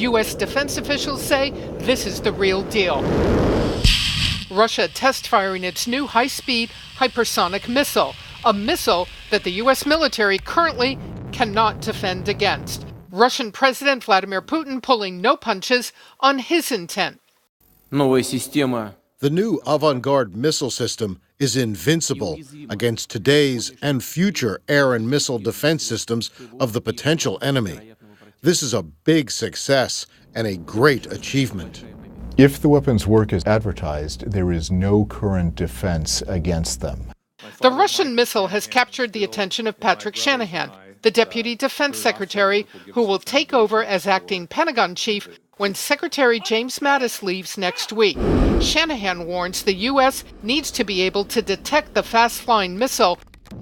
U.S. defense officials say this is the real deal. Russia test firing its new high-speed hypersonic missile, a missile that the U.S. military currently cannot defend against. Russian President Vladimir Putin pulling no punches on his intent. The new avant-garde missile system is invincible against today's and future air and missile defense systems of the potential enemy. This is a big success and a great achievement. If the weapons work as advertised, there is no current defense against them. The Russian missile has captured the attention of Patrick Shanahan, the Deputy Defense Secretary, who will take over as acting Pentagon chief when Secretary James Mattis leaves next week. Shanahan warns the U.S. needs to be able to detect the fast-flying missile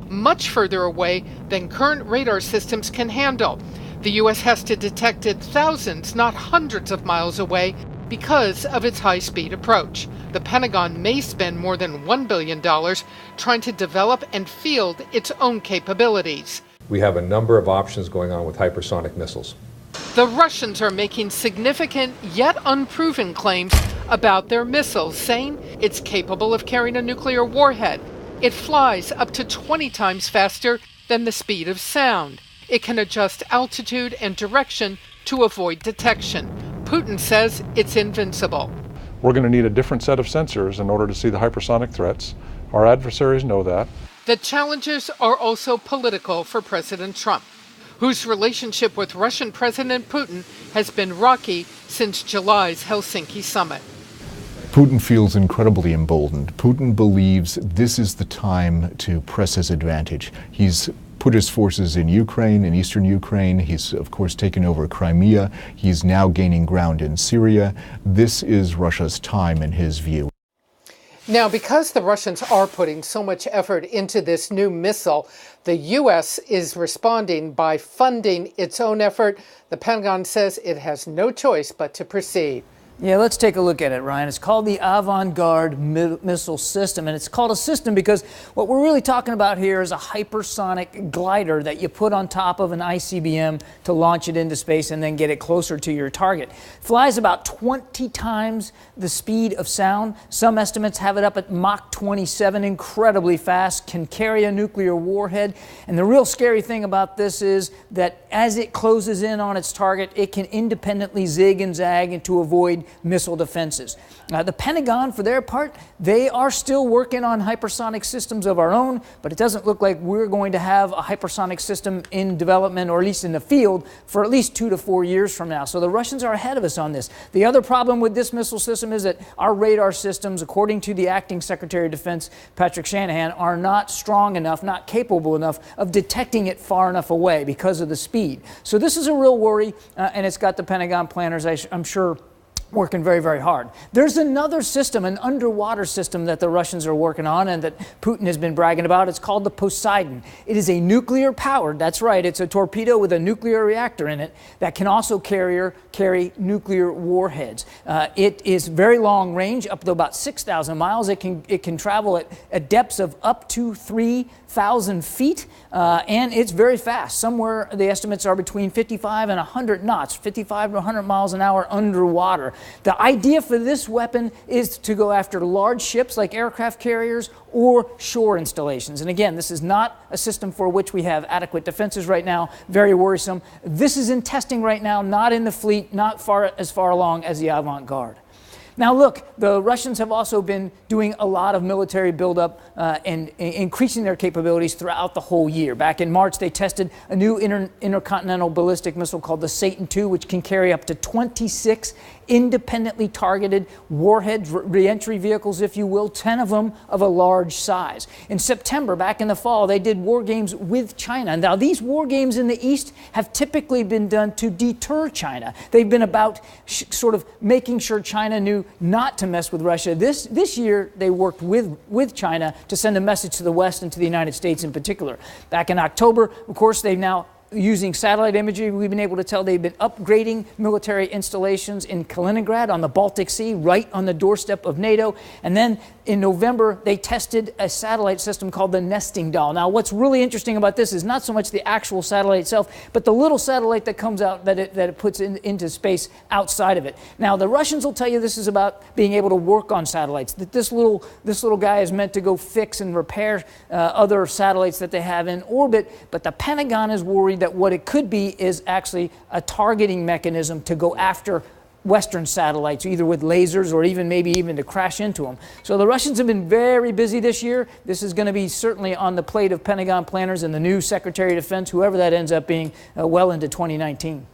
much further away than current radar systems can handle. The U.S. has to detect it thousands, not hundreds of miles away because of its high-speed approach. The Pentagon may spend more than $1 billion trying to develop and field its own capabilities. We have a number of options going on with hypersonic missiles. The Russians are making significant yet unproven claims about their missiles, saying it's capable of carrying a nuclear warhead. It flies up to 20 times faster than the speed of sound. It can adjust altitude and direction to avoid detection. Putin says it's invincible. We're going to need a different set of sensors in order to see the hypersonic threats. Our adversaries know that. The challenges are also political for President Trump, whose relationship with Russian President Putin has been rocky since July's Helsinki summit. Putin feels incredibly emboldened. Putin believes this is the time to press his advantage. He's put his forces in Ukraine, in eastern Ukraine. He's, of course, taken over Crimea. He's now gaining ground in Syria. This is Russia's time, in his view. Now, because the Russians are putting so much effort into this new missile, the U.S. is responding by funding its own effort. The Pentagon says it has no choice but to proceed. Yeah, let's take a look at it, Ryan. It's called the avant-garde missile system, and it's called a system because what we're really talking about here is a hypersonic glider that you put on top of an ICBM to launch it into space and then get it closer to your target. It flies about 20 times the speed of sound. Some estimates have it up at Mach 27, incredibly fast, can carry a nuclear warhead. And the real scary thing about this is that as it closes in on its target, it can independently zig and zag and to avoid missile defenses. The Pentagon, for their part, they are still working on hypersonic systems of our own, but it doesn't look like we're going to have a hypersonic system in development, or at least in the field, for at least 2 to 4 years from now. So the Russians are ahead of us on this. The other problem with this missile system is that our radar systems, according to the acting Secretary of Defense, Patrick Shanahan, are not strong enough, not capable enough of detecting it far enough away because of the speed. So this is a real worry, and it's got the Pentagon planners, I'm sure, working very, very hard. There's another system, an underwater system that the Russians are working on and that Putin has been bragging about. It's called the Poseidon. It is a nuclear powered, that's right, it's a torpedo with a nuclear reactor in it that can also carry nuclear warheads. It is very long range, up to about 6,000 miles. It can travel at depths of up to 3,000 feet, and it's very fast. Somewhere the estimates are between 55 and 100 knots, 55 to 100 miles an hour underwater. The idea for this weapon is to go after large ships like aircraft carriers or shore installations. And again, this is not a system for which we have adequate defenses right now. Very worrisome. This is in testing right now, not in the fleet, not as far along as the avant-garde. Now look, the Russians have also been doing a lot of military buildup and increasing their capabilities throughout the whole year. Back in March, they tested a new intercontinental ballistic missile called the Satan II, which can carry up to 26 independently targeted warheads, re-entry vehicles, if you will, 10 of them of a large size. In September, back in the fall, they did war games with China. Now, these war games in the East have typically been done to deter China. They've been about sort of making sure China knew not to mess with Russia. This year, they worked with China to send a message to the West and to the United States in particular. Back in October, of course, they've now using satellite imagery, we've been able to tell they've been upgrading military installations in Kaliningrad on the Baltic Sea, right on the doorstep of NATO. And then in November, they tested a satellite system called the Nesting Doll. Now, what's really interesting about this is not so much the actual satellite itself, but the little satellite that comes out that it puts into space outside of it. Now, the Russians will tell you this is about being able to work on satellites, that this little guy is meant to go fix and repair other satellites that they have in orbit, but the Pentagon is worried that what it could be is actually a targeting mechanism to go after Western satellites, either with lasers or maybe even to crash into them. So the Russians have been very busy this year. This is going to be certainly on the plate of Pentagon planners and the new Secretary of Defense, whoever that ends up being, well into 2019.